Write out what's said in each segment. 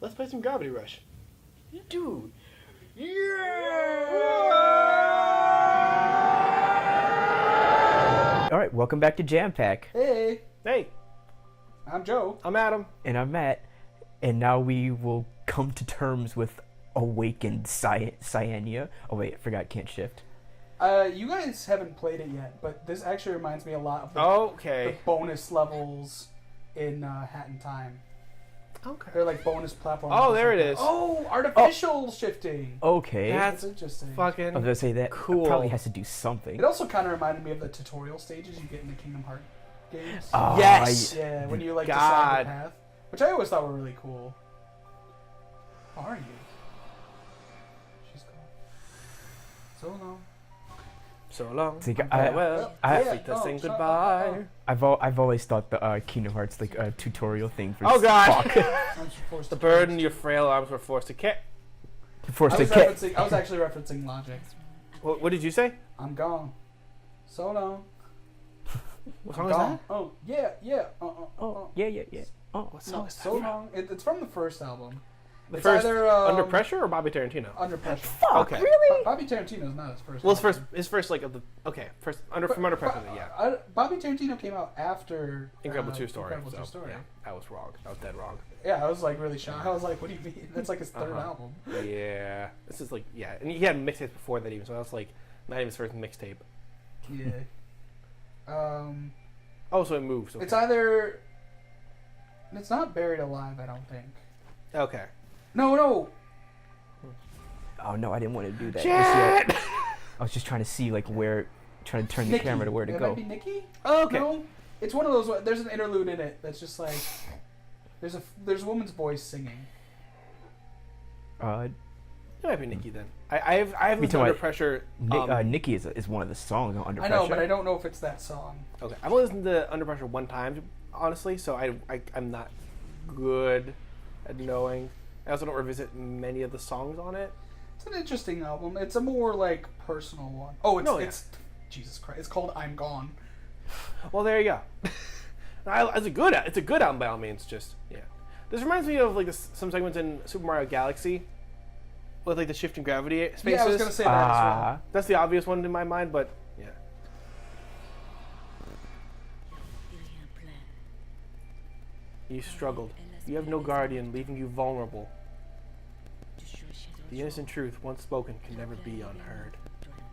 Let's play some Gravity Rush. Dude. Yeah! Alright, welcome back to Jam Pack. Hey, Hey, I'm Joe. I'm Adam. And I'm Matt. And now we will come to terms with Awakened Cyania. Oh wait, I forgot can't shift. You guys haven't played it yet, but this actually reminds me a lot of the Okay. bonus levels in Hat in Time. Okay. They're like bonus platforms. Oh, there it is. Oh, artificial shifting. Okay. That's interesting. fucking I was gonna say that cool. probably has to do something. It also kind of reminded me of the tutorial stages you get in the Kingdom Hearts games. Oh, Yes! Yeah, when you like God. decide the path, which I always thought were really cool. How are you? She's gone. So long. So long. See, Farewell. I- Sweet to saying goodbye. I've always thought the Kingdom Hearts like tutorial thing for Oh, God. Spock. I'm forced The to burden of your frail arms were forced to carry. Forced I to was, ca- referencing, I was actually referencing Logic. What did you say? I'm gone. So long. What I'm song is gone. that? Oh, yeah, yeah. Oh, yeah. Oh. What song No, is that? so long. It's from the first album. The It's first either, Under Pressure or Bobby Tarantino? Under Pressure. Fuck, Okay. really? Bobby Tarantino's not his first. Well, album. his first like of the first from Under Pressure, yeah. Bobby Tarantino came out after Incredible True Story. Incredible True So, Story. yeah, I was wrong. I was dead wrong. Yeah, I was like really shocked. I was like, "What do you mean? That's like his third Uh-huh. album." Yeah, this is like and he had mixtapes before that even, so that's like not even his first mixtape. Yeah. Oh, so it moves. Okay. It's either. It's not Buried Alive, I don't think. Okay. No. Oh no, I didn't want to do that. Shit! I was just trying to see like trying to turn the Nikki. camera to where to It go. might be Nikki. Oh, okay. No, it's one of those. There's an interlude in it that's just like there's a woman's voice singing. It might be Nikki then. I've listened to Under Pressure. Nikki is one of the songs on Under I Pressure. know, but I don't know if it's that song. Okay, I've only listened to Under Pressure one time, honestly, so I'm not good at knowing. I also don't revisit many of the songs on it. It's an interesting album. It's a more like personal one. Oh, No, yeah. it's Jesus Christ. It's called I'm Gone. Well, there you go. It's a good album by all means. Just yeah, this reminds me of like some segments in Super Mario Galaxy with like the shifting gravity spaces. Yeah, I was gonna say that as well. That's the obvious one in my mind, but yeah. You struggled. You have no guardian, leaving you vulnerable. The innocent truth, once spoken, can never be unheard.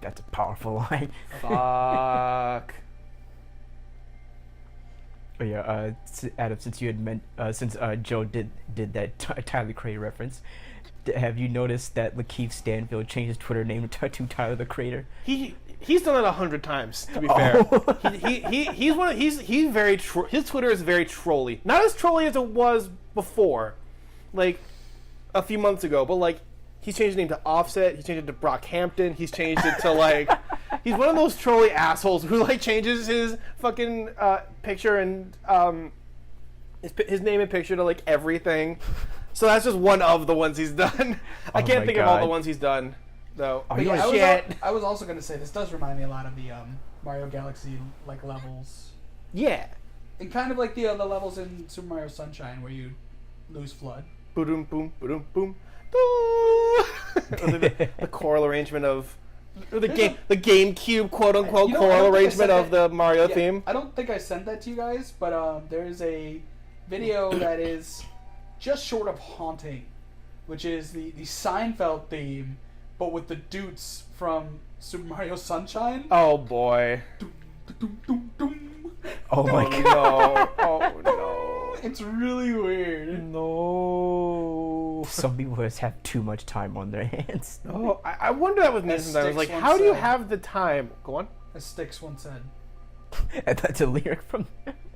That's a powerful line. Fuck. Oh yeah, Adam, since you had since Joe did that Tyler Creator reference, have you noticed that Lakeith Stanfield changed his Twitter name to Tyler the Creator? He's done it 100 times. To be fair, he's very his Twitter is very trolly. Not as trolly as it was before, like a few months ago. But like he's changed his name to Offset. He's changed it to Brockhampton. He's changed it to like he's one of those trolly assholes who like changes his fucking picture and his name and picture to like everything. So that's just one of the ones he's done. I can't think of all the ones he's done, though. Oh, Yeah, I was also gonna say this does remind me a lot of the Mario Galaxy like levels. Yeah. And kind of like the levels in Super Mario Sunshine where you lose FLUDD. Boom, boom, boom, boom. The choral arrangement of the GameCube quote unquote choral arrangement of the Mario theme. I don't think I sent that to you guys, but there is a video that is just short of haunting, which is the Seinfeld theme, but with the Doots from Super Mario Sunshine. Oh boy. Oh my god. No. Oh no. It's really weird. No. Some people just have too much time on their hands. Oh, I wonder that with me As sometimes. I was like, Styx how do you once said. have the time? Go on. As Styx once said. And that's a lyric from.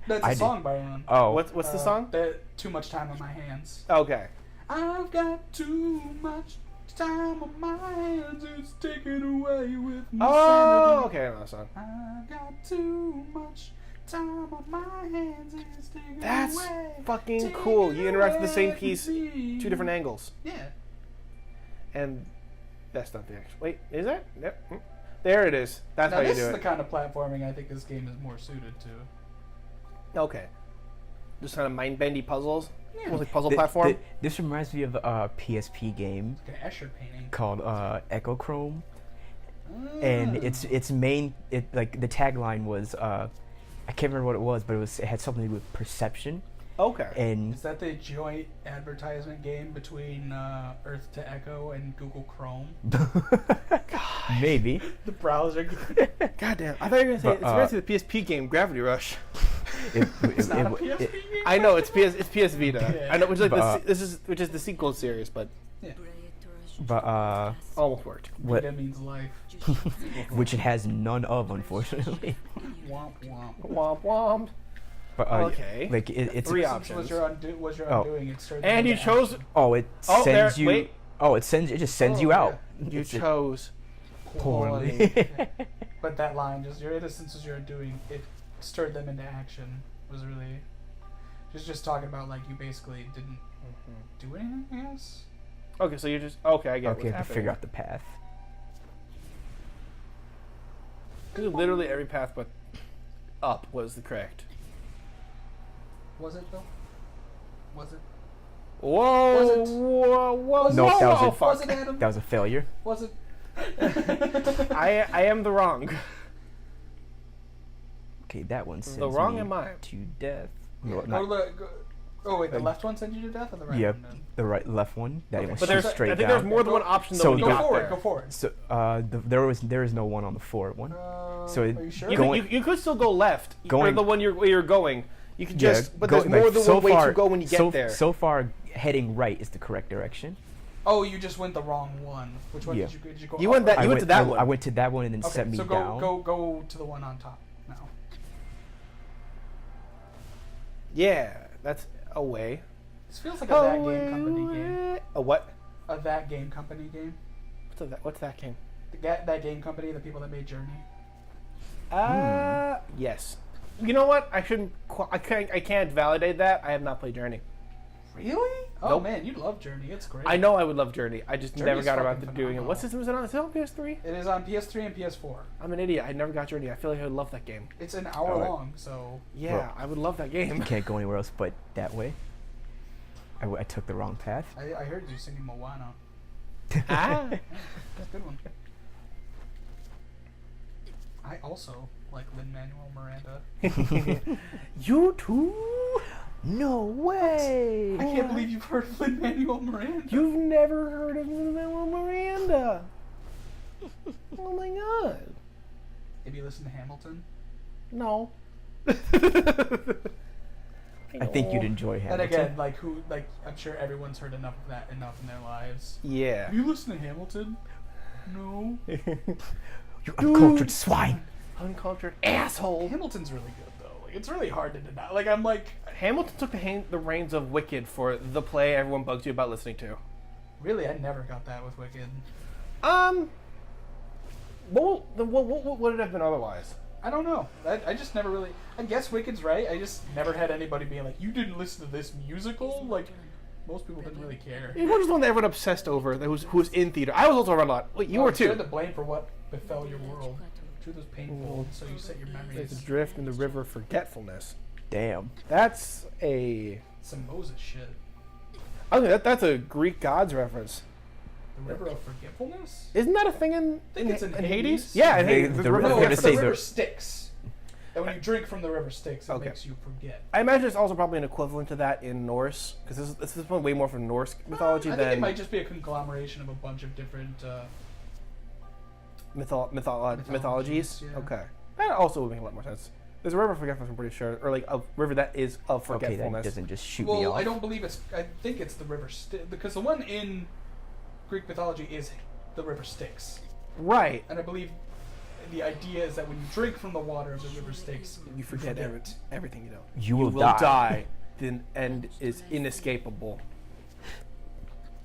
That's a song by one. Oh, What's the song? Too much time on my hands. Okay. I've got too much time on my hands. It's taken away with my Oh, sanity. okay, I know that song. I've got too much time on my hands. It's taken That's away. fucking Taken cool. You interact with the same away piece, from me. 2 different angles. Yeah. And that's not the actual. Wait, is that? Yep. There it is. That's Now how you this do is it. the kind of platforming I think this game is more suited to. Okay. Just kind of mind-bendy puzzles. Well, like puzzle platform. This reminds me of a PSP game Like an Escher painting. called Echochrome, and its main like the tagline was I can't remember what it was, but it had something to do with perception. Okay. And Is that the joint advertisement game between Earth to Echo and Google Chrome? maybe The browser game. Goddamn. I thought you were gonna say But, it's referring to the PSP game Gravity Rush. It's not a PSP game? I know it's PS Vita. Yeah. I know, which is like But, which is the sequel series, but but almost worked. what Vita means life. which it has none of, unfortunately. Womp womp. Womp womp. But Okay. like it's Three Since options. was your Oh. undoing, it started And you into chose. action. oh it Oh, there- sends you wait. oh it just sends you Oh, out. You It's a- chose. poorly. But that line, just your innocence was your undoing, it stirred them into action. Was really just talking about like you basically didn't do anything, I guess. Okay, so you just okay. I get Okay, what's to figure happening. out the path. Literally every path but up was the correct. Was it though? Was it? Whoa! Was it? Whoa! Whoa! No, whoa, that was oh, a- fuck. Was it, Adam? That was a failure. Was it? I am the wrong. Okay, that one sends The wrong me am I. to death. No, Go to not, oh wait, the left one sent you to death, or the right yeah, one? Then? the left one. That Okay, went But there's, straight I think down. there's more than one option though So when you the- Go got for there. it. Go for it. So there is no forward one. So Are it- you sure? You, Going- could, you could still go left, or Going- the one where you're going. You could Yeah, just, but go- there's more like, than so one way far- to go when you get there. So far, heading right is the correct direction. Oh, you just went the wrong one. Which one Yeah. did you go? You up went or that- down? you went to that one. I went to that one and then Okay, set me so down. go to the one on top now. Yeah, that's a way. This feels like a That Game Company game. A what? A That Game Company game. What's that game? That Game Company, the people that made Journey. Yes. You know what? I shouldn't. I can't validate that. I have not played Journey. Really? Oh Nope. man, you love Journey. It's great. I know I would love Journey. I just never Journey's got around to fucking doing it. phenomenal. What system is it on? Is it on PS3? It is on PS3 and PS4. I'm an idiot. I never got Journey. I feel like I would love that game. It's an hour Alright. long, so Yeah, Well, I would love that You game. can't go anywhere else but that way. I took the wrong path. I heard you singing Moana. Ah. That's a good one. I also like Lin-Manuel Miranda. You too? No way! I can't believe you've heard of Lin-Manuel Miranda. You've never heard of Lin-Manuel Miranda? Oh my god. Have you listened to Hamilton? No. I think you'd enjoy And Hamilton. again, like I'm sure everyone's heard enough of that in their lives. Yeah. Have you listened to Hamilton? No. You uncultured swine! Uncultured asshole. Hamilton's really good though. Like it's really hard to deny. Like I'm like, Hamilton took the reins of Wicked for the play everyone bugs you about listening to. really, I never got that with Wicked. What would it have been otherwise? I don't know. I just never really. I guess Wicked's right. I just never had anybody being like, "You didn't listen to this musical." Like, most people didn't really care. It was the one that everyone obsessed over. Who was in theater. I was also around a lot. Wait, you were You're too. to blame for what befell your world. Truth is painful, so you set your There's memories. a drift in the river of forgetfulness. Damn. That's a. Some Moses shit. I think that's a Greek gods reference. The river of forgetfulness. Isn't that a thing in think it's in Hades? Hades. Yeah, I They- think the the river- river No, of gonna it's the say forgetfulness. river Styx. And when you drink from the river Styx, it Okay. makes you forget. I imagine it's also probably an equivalent to that in Norse, because this is one way more from Norse mythology I think than it might just be a conglomeration of a bunch of different. mythologies. yeah. Okay, that also would make a lot more sense. There's a river of forgetfulness, I'm pretty sure, or like a river that is of Okay, that forgetfulness. doesn't just shoot me Well, off. I don't believe it's. I think it's the river Styx because the one in Greek mythology is the river Styx, Right. and I believe the idea is that when you drink from the water of the river Styx, You forget everything you know. You will die. The end is inescapable.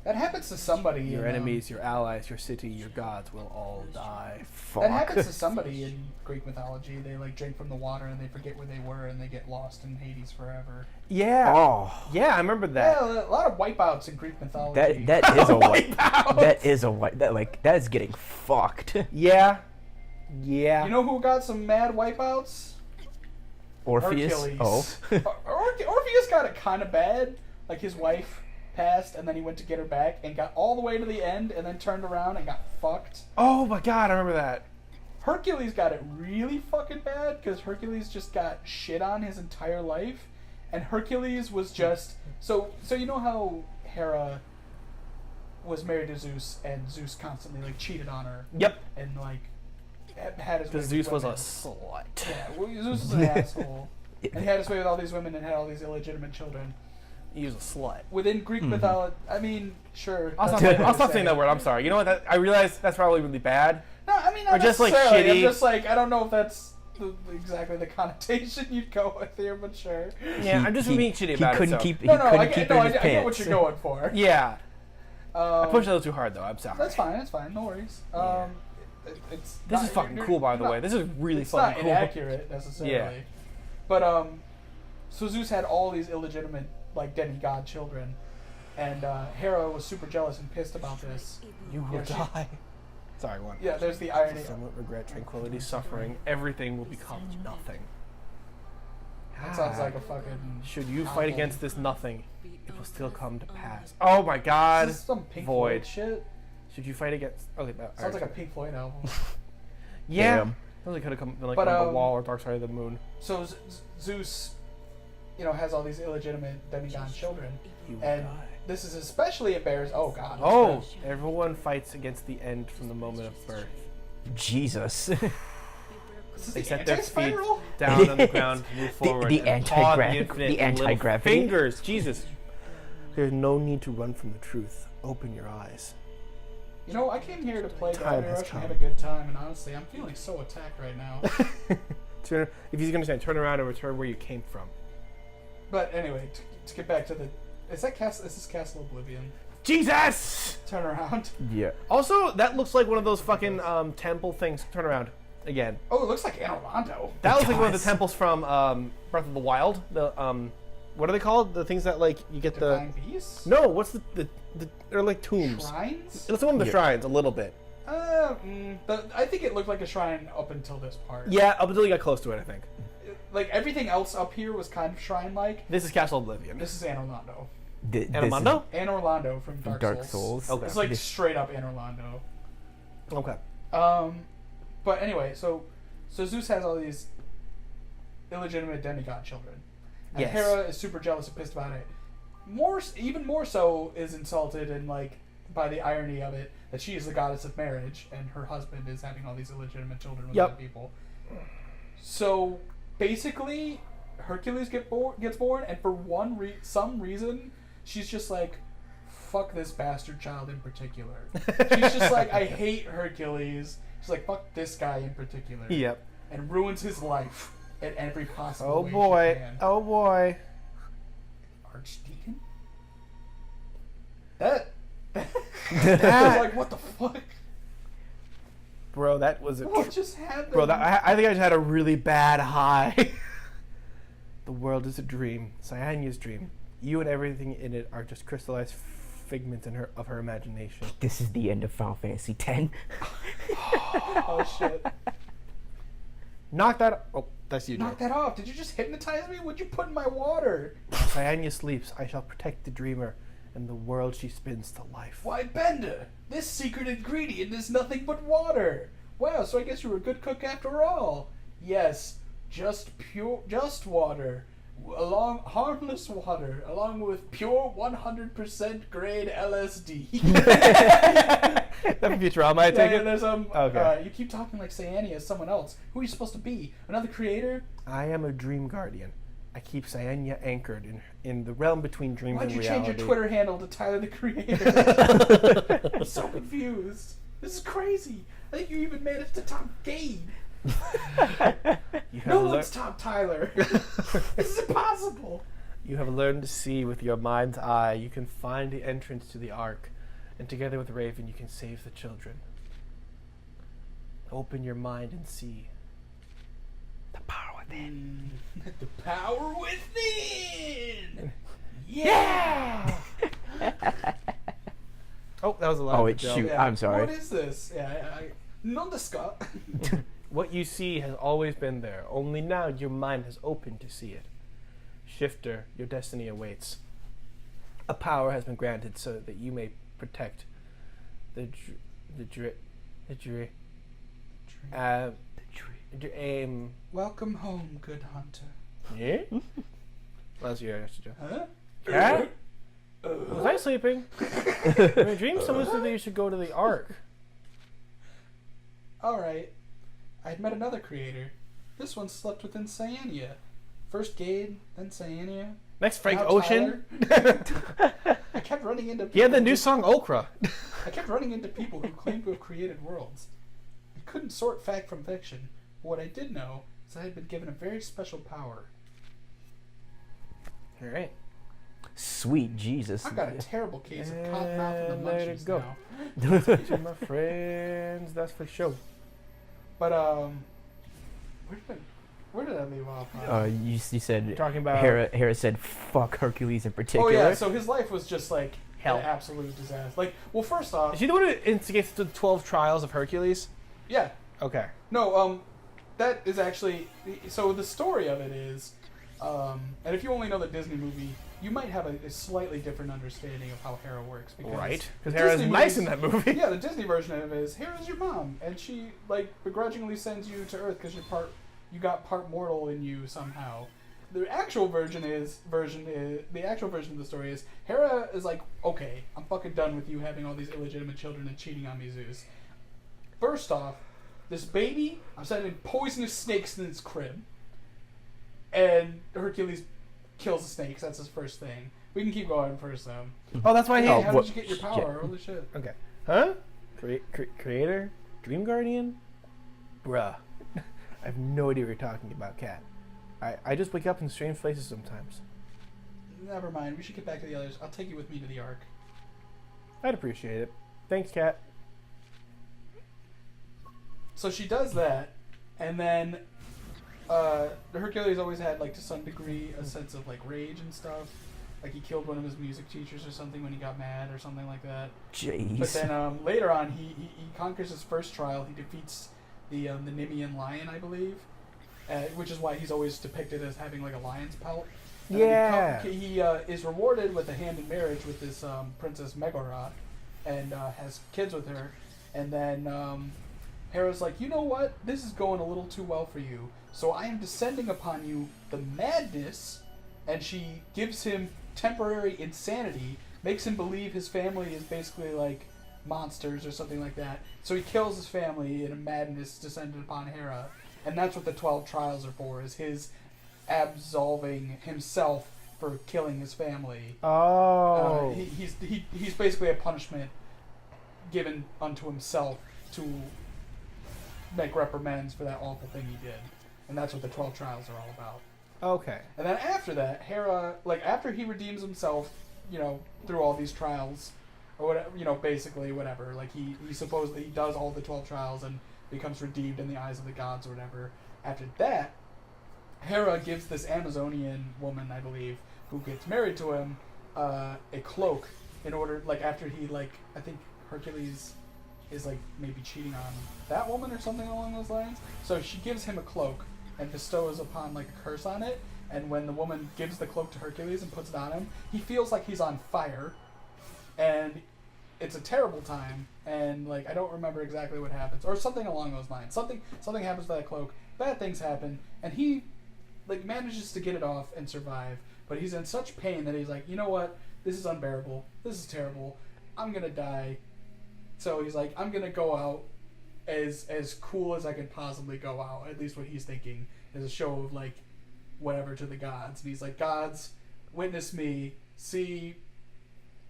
That happens to somebody. Your in, enemies, your allies, your city, your gods will all die. Fuck. That happens to somebody in Greek mythology. They like drink from the water and they forget where they were and they get lost in Hades forever. Yeah. Oh, Yeah, I remember that. Yeah, a lot of wipeouts in Greek mythology. that is a white. Wipeout. That is a white. That is getting fucked. Yeah. Yeah. You know who got some mad wipeouts? Orpheus. Hercules. Oh. Orpheus got it kind of bad, Like his wife passed, and then he went to get her back and got all the way to the end, and then turned around and got fucked. Oh my god, I remember that. Hercules got it really fucking bad because Hercules just got shit on his entire life, and Hercules was just so you know how Hera was married to Zeus, and Zeus constantly like cheated on her. Yep. And like had his way Because with Zeus was a women. slut. Yeah, well, Zeus was an asshole, and he had his way with all these women and had all these illegitimate children. He was a slut. Within Greek mythology, I mean, sure. I'll that's stop, what I'll they stop say. saying that word. I'm sorry. You know what? I realize that's probably really bad. No, I mean, not Or just, like, necessarily. I'm shitty. just like, I don't know if that's exactly the connotation you'd go with here, but sure. Yeah, I'm just being shitty about he couldn't it. So. keep. No, he no, couldn't I keep get, it no, in I his get what pants. you're going for. Yeah. I Um, pushed a little too hard, though. I'm sorry. That's fine, no worries. It's This not- is fucking you're- cool, by you're the not- way. This is really it's fucking not cool. inaccurate necessarily. Yeah. But so Zeus had all these illegitimate like demigod children, and Hera was super jealous and pissed about this. You will Yeah, she- die. Sorry, one. Yeah, there's the irony. Fulfillment, regret, tranquility, suffering, everything will become nothing. That sounds like a fucking. Should you album. fight against this nothing, it will still come to pass. Oh my god. This is some Pink Void. Floyd shit. Should you fight against... Okay, that Sounds like a Pink Floyd album. Yeah. Damn. Sounds like it could have come like But, on the wall or Dark Side of the Moon. So Zeus, has all these illegitimate demigod children, You will and die. this is especially embarrassing. Oh god. Oh, everyone fights against the end from the moment of birth. Jesus. This is They the set their feet anti-spiral? down on the ground to move forward. the and paw anti-gra- infinite the with little anti-gravity. Fingers, Jesus. There's no need to run from the truth. Open your eyes. I came here to play Time Gravity has Rush and come. have a good time, and honestly, I'm feeling so attacked right now. Turn, if you can understand, turn around and return where you came from. But anyway, to get back to the, is this Castle Oblivion? Jesus! Turn around. Yeah. Also, that looks like one of those fucking temple things. Turn around again. Oh, it looks like Anne Orlando. That looks like one of the does. temples from Breath of the Wild. The what are they called? The things that like you get Divine Beasts? No, what's the they're like tombs. Shrines? It's one of the Yeah. shrines a little bit. I think it looked like a shrine up until this part. Yeah, up until you got close to it, I think. Like everything else up here was kind of shrine-like. This is Castle Oblivion. This is Anne Orlando. Anamando? Anne Orlando from From Dark, Dark Souls. Souls. Okay. It's like straight up Anne Orlando. Okay. But anyway, so Zeus has all these illegitimate demigod children, and Yes. Hera is super jealous and pissed about it. Even more so, is insulted and like by the irony of it that she is the goddess of marriage and her husband is having all these illegitimate children with Yep. other people. So basically, Hercules gets born, and for some reason, she's just like, fuck this bastard child in particular. She's just like, I hate Hercules. She's like, fuck this guy in particular. Yep. And ruins his life in every possible Oh way boy. she can. Oh boy. Archdeacon? That... I was That- like, what the fuck? Bro, that was a What just happened? Bro, I think I just had a really bad high. The world is a dream. Cyanya's dream. You and everything in it are just crystallized figments of her imagination. This is the end of Final Fantasy X. Oh shit. Knock that. Oh, that's you. Knock that off. Did you just hypnotize me? What'd you put in my water? Cyania sleeps. I shall protect the dreamer and the world she spins to life. Why, Bender, this secret ingredient is nothing but water. Wow, so I guess you were a good cook after all. Yes, just water. Harmless water, along with pure 100% grade LSD. That from Futurama, I take Yeah, it? there's Okay. you keep talking like Cyania is someone else. Who are you supposed to be? Another creator? I am a dream guardian. I keep Cyania anchored in the realm between dreams Why'd and you reality. change your Twitter handle to Tyler the Creator? I'm so confused. This is crazy. I think you even made it to top Gabe. You have No lear- one's top Tyler. This is impossible. You have learned to see with your mind's eye. You can find the entrance to the Ark, and together with Raven, you can save the children. Open your mind and see the power within. The power within. Yeah. Oh, that was a lot. Oh, wait, shoot. I'm sorry. What is this? Yeah, non discuss. What you see has always been there. Only now your mind has opened to see it. Shifter, your destiny awaits. a power has been granted so that you may protect the aim. Welcome home, good hunter. Yeah. That's your answer. Huh? Cat? Was I sleeping? In my dream, someone said that you should go to the Ark. Alright. I'd met another creator. This one slept within Cyania. First Gade, then Cyania. Next, Frank Now Ocean. Tyler. I kept running into people. He had the new song Okra. I kept running into people who claimed to have created worlds. I couldn't sort fact from fiction, but what I did know is I had been given a very special power. All right. Sweet Jesus. I've got a terrible case of cottonmouth and the Let it munchies go. now. To my friends, that's for sure. But where did I leave off? You said Talking about Hera said fuck Hercules in particular. Oh yeah, so his life was just like Hell. an absolute disaster. Like, well, first off, Is he the one who instigates the 12 trials of Hercules? yeah, Okay. no, that is actually so. The story of it is, and if you only know the Disney movie, you might have a slightly different understanding of how Hera works. Because Right. the Because Hera's Disney nice movies- in that movie. Yeah, the Disney version of it is Hera's your mom, and she like begrudgingly sends you to Earth because you got part mortal in you somehow. The actual version of the story is Hera is like, okay, I'm fucking done with you having all these illegitimate children and cheating on me, Zeus. First off, this baby, I'm sending poisonous snakes in its crib, and Hercules kills the snakes. That's his first thing. We can keep going first though. Oh, that's why he. Hey, how what- did you get your power? Holy shit! Okay. Huh? Creator? Dream Guardian? Bruh. I have no idea what you're talking about, Cat. I just wake up in strange places sometimes. Never mind. We should get back to the others. I'll take you with me to the Ark. I'd appreciate it. Thanks, Cat. So she does that, and then Hercules always had, like, to some degree, a sense of, like, rage and stuff. Like, he killed one of his music teachers or something when he got mad or something like that. Jeez. But then later on, he conquers his first trial. He defeats the Nemean lion, I believe, which is why he's always depicted as having, like, a lion's pelt. And then Yeah. he is rewarded with a hand in marriage with this Princess Megara, and has kids with her. And then Hera's like, you know what? This is going a little too well for you. So I am descending upon you the madness, and she gives him temporary insanity, makes him believe his family is basically like monsters or something like that. So he kills his family in a madness descended upon Hera. And that's what the 12 trials are for, is his absolving himself for killing his family. Oh. He's basically a punishment given unto himself to make reprimands for that awful thing he did. And that's what the 12 trials are all about. Okay. And then after that, Hera, like, after he redeems himself, you know, through all these trials, or whatever, you know, basically whatever, like, he supposedly he does all the 12 trials and becomes redeemed in the eyes of the gods or whatever. After that, Hera gives this Amazonian woman, I believe, who gets married to him, a cloak in order, like, after he, like, I think Hercules is, like, maybe cheating on that woman or something along those lines. So she gives him a cloak and bestows upon, like, a curse on it. And when the woman gives the cloak to Hercules and puts it on him, he feels like he's on fire. And it's a terrible time. And, like, I don't remember exactly what happens. Or something along those lines. Something happens to that cloak. Bad things happen. And he, like, manages to get it off and survive. But he's in such pain that he's like, you know what? This is unbearable. This is terrible. I'm gonna die. So he's like, I'm gonna go out as cool as I could possibly go out. At least what he's thinking is a show of, like, whatever to the gods. And he's like, gods, witness me. See,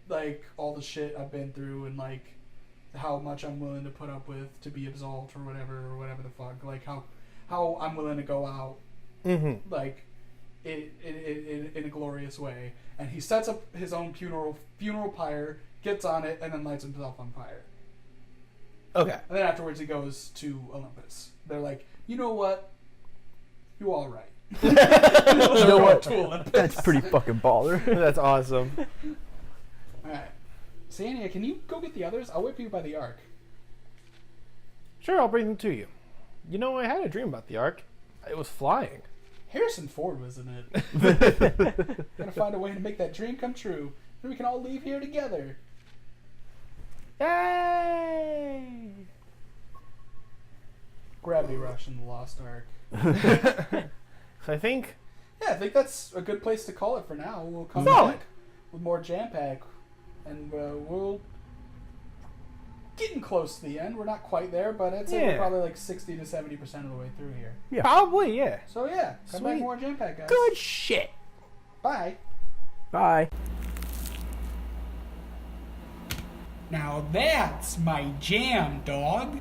like, all the shit I've been through and, like, how much I'm willing to put up with to be absolved or whatever the fuck. Like, how I'm willing to go out, like, in a glorious way. And he sets up his own funeral pyre, gets on it, and then lights himself on fire. Okay. And then afterwards he goes to Olympus. They're like, you know what? You all right. You know what? To Olympus. That's pretty fucking baller. That's awesome. Alright. Sania, can you go get the others? I'll wait for you by the Ark. Sure, I'll bring them to you. You know, I had a dream about the Ark. It was flying. Harrison Ford was in it. Gotta find a way to make that dream come true. And we can all leave here together. Yay! Gravity Rush in the Lost Ark. So I think Yeah, I think that's a good place to call it for now. We'll come Solid. back with more Jam Pack, and we'll getting close to the end. We're not quite there, but I'd say we're Yeah. probably like 60 to 70% of the way through here. Yeah. probably, yeah. So yeah, come back Sweet. more Jam Pack, guys. Good shit. Bye. Bye. Now that's my jam, dog.